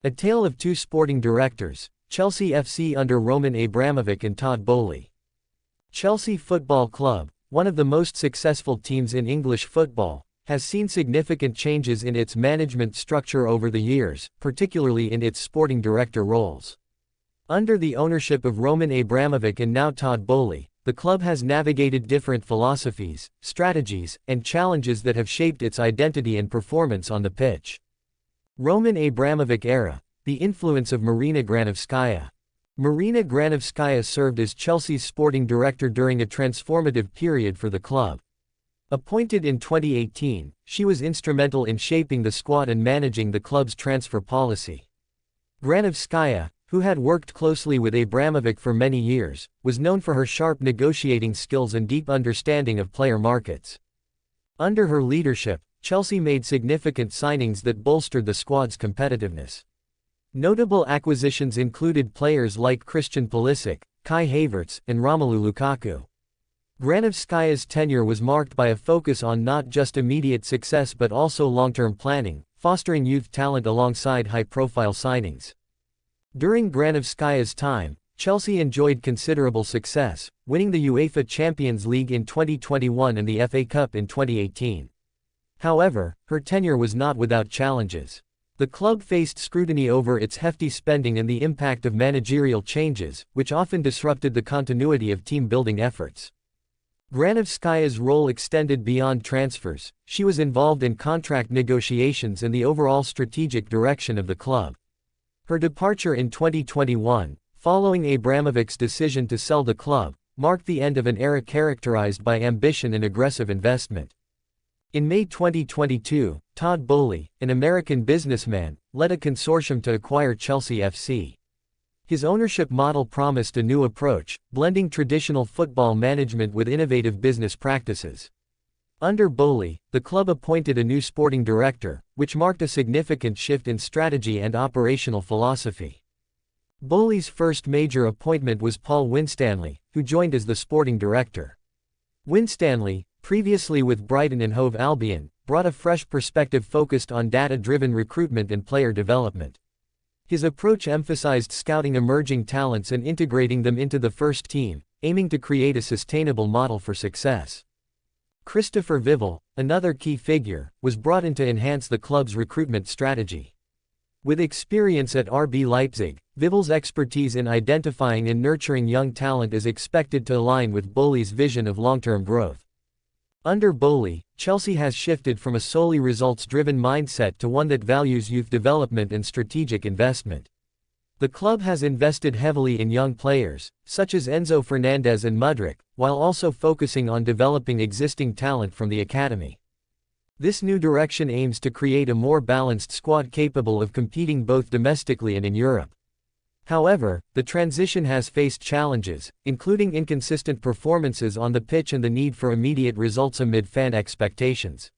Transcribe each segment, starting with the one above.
A tale of two sporting directors, Chelsea FC under Roman Abramovich and Todd Boehly. Chelsea Football Club, one of the most successful teams in English football, has seen significant changes in its management structure over the years, particularly in its sporting director roles. Under the ownership of Roman Abramovich and now Todd Boehly, the club has navigated different philosophies, strategies, and challenges that have shaped its identity and performance on the pitch. Roman Abramovich era, the influence of Marina Granovskaia. Marina Granovskaia served as Chelsea's sporting director during a transformative period for the club. Appointed in 2018, she was instrumental in shaping the squad and managing the club's transfer policy. Granovskaia, who had worked closely with Abramovich for many years, was known for her sharp negotiating skills and deep understanding of player markets. Under her leadership, Chelsea made significant signings that bolstered the squad's competitiveness. Notable acquisitions included players like Christian Pulisic, Kai Havertz, and Romelu Lukaku. Granovskaia's tenure was marked by a focus on not just immediate success but also long-term planning, fostering youth talent alongside high-profile signings. During Granovskaia's time, Chelsea enjoyed considerable success, winning the UEFA Champions League in 2021 and the FA Cup in 2018. However, her tenure was not without challenges. The club faced scrutiny over its hefty spending and the impact of managerial changes, which often disrupted the continuity of team-building efforts. Granovskaia's role extended beyond transfers. She was involved in contract negotiations and the overall strategic direction of the club. Her departure in 2021, following Abramovich's decision to sell the club, marked the end of an era characterized by ambition and aggressive investment. In May 2022, Todd Boehly, an American businessman, led a consortium to acquire Chelsea FC. His ownership model promised a new approach, blending traditional football management with innovative business practices. Under Boehly, the club appointed a new sporting director, which marked a significant shift in strategy and operational philosophy. Boehly's first major appointment was Paul Winstanley, who joined as the sporting director. Winstanley, previously with Brighton and Hove Albion, brought a fresh perspective focused on data-driven recruitment and player development. His approach emphasized scouting emerging talents and integrating them into the first team, aiming to create a sustainable model for success. Christopher Vival, another key figure, was brought in to enhance the club's recruitment strategy. With experience at RB Leipzig, Vival's expertise in identifying and nurturing young talent is expected to align with Boehly's vision of long-term growth. Under Boehly, Chelsea has shifted from a solely results-driven mindset to one that values youth development and strategic investment. The club has invested heavily in young players, such as Enzo Fernandez and Mudryk, while also focusing on developing existing talent from the academy. This new direction aims to create a more balanced squad capable of competing both domestically and in Europe. However, the transition has faced challenges, including inconsistent performances on the pitch and the need for immediate results amid fan expectations.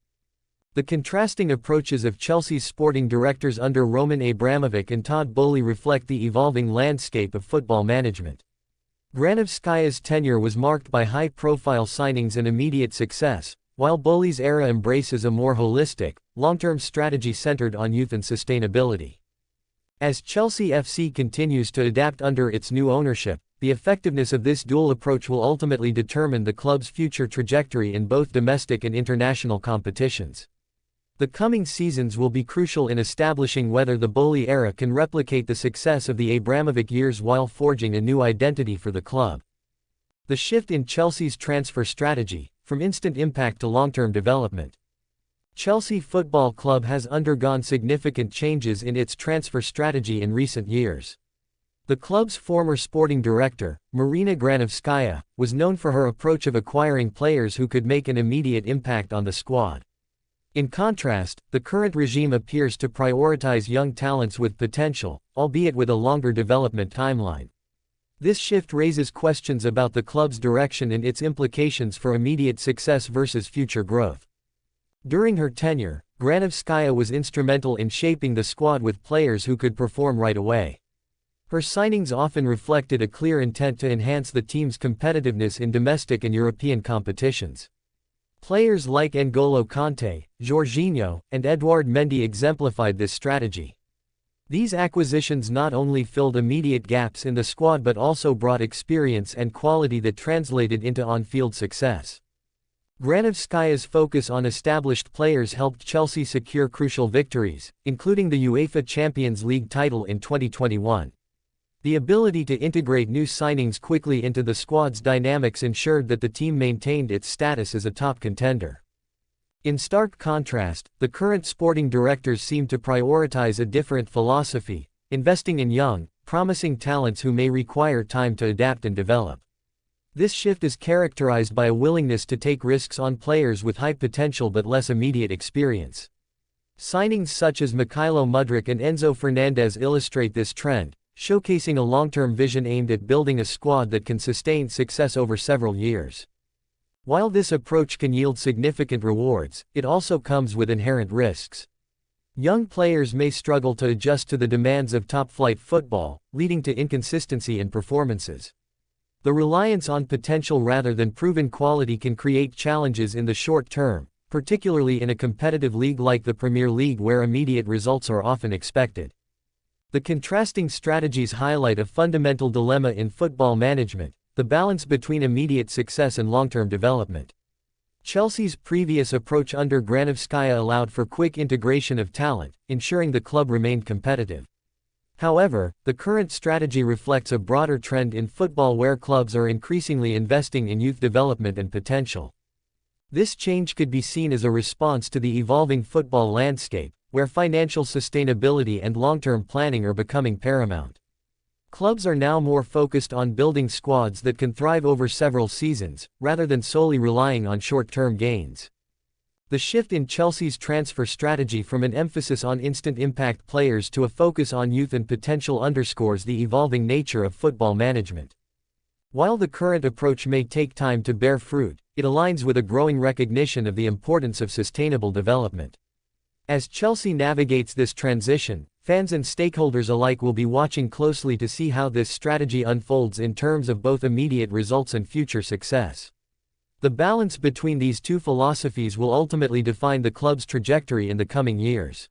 The contrasting approaches of Chelsea's sporting directors under Roman Abramovich and Todd Boehly reflect the evolving landscape of football management. Granovskaia's tenure was marked by high-profile signings and immediate success, while Boehly's era embraces a more holistic, long-term strategy centered on youth and sustainability. As Chelsea FC continues to adapt under its new ownership, the effectiveness of this dual approach will ultimately determine the club's future trajectory in both domestic and international competitions. The coming seasons will be crucial in establishing whether the Boehly era can replicate the success of the Abramovich years while forging a new identity for the club. The shift in Chelsea's transfer strategy, from instant impact to long-term development. Chelsea Football Club has undergone significant changes in its transfer strategy in recent years. The club's former sporting director, Marina Granovskaia, was known for her approach of acquiring players who could make an immediate impact on the squad. In contrast, the current regime appears to prioritize young talents with potential, albeit with a longer development timeline. This shift raises questions about the club's direction and its implications for immediate success versus future growth. During her tenure, Granovskaia was instrumental in shaping the squad with players who could perform right away. Her signings often reflected a clear intent to enhance the team's competitiveness in domestic and European competitions. Players like N'Golo Kanté, Jorginho, and Edouard Mendy exemplified this strategy. These acquisitions not only filled immediate gaps in the squad but also brought experience and quality that translated into on-field success. Granovskaia's focus on established players helped Chelsea secure crucial victories, including the UEFA Champions League title in 2021. The ability to integrate new signings quickly into the squad's dynamics ensured that the team maintained its status as a top contender. In stark contrast, the current sporting directors seem to prioritize a different philosophy, investing in young, promising talents who may require time to adapt and develop. This shift is characterized by a willingness to take risks on players with high potential but less immediate experience. Signings such as Mykhailo Mudryk and Enzo Fernandez illustrate this trend, showcasing a long-term vision aimed at building a squad that can sustain success over several years. While this approach can yield significant rewards, it also comes with inherent risks. Young players may struggle to adjust to the demands of top-flight football, leading to inconsistency in performances. The reliance on potential rather than proven quality can create challenges in the short term, particularly in a competitive league like the Premier League where immediate results are often expected. The contrasting strategies highlight a fundamental dilemma in football management: the balance between immediate success and long-term development. Chelsea's previous approach under Granovskaia allowed for quick integration of talent, ensuring the club remained competitive. However, the current strategy reflects a broader trend in football where clubs are increasingly investing in youth development and potential. This change could be seen as a response to the evolving football landscape, where financial sustainability and long-term planning are becoming paramount. Clubs are now more focused on building squads that can thrive over several seasons, rather than solely relying on short-term gains. The shift in Chelsea's transfer strategy from an emphasis on instant impact players to a focus on youth and potential underscores the evolving nature of football management. While the current approach may take time to bear fruit, it aligns with a growing recognition of the importance of sustainable development. As Chelsea navigates this transition, fans and stakeholders alike will be watching closely to see how this strategy unfolds in terms of both immediate results and future success. The balance between these two philosophies will ultimately define the club's trajectory in the coming years.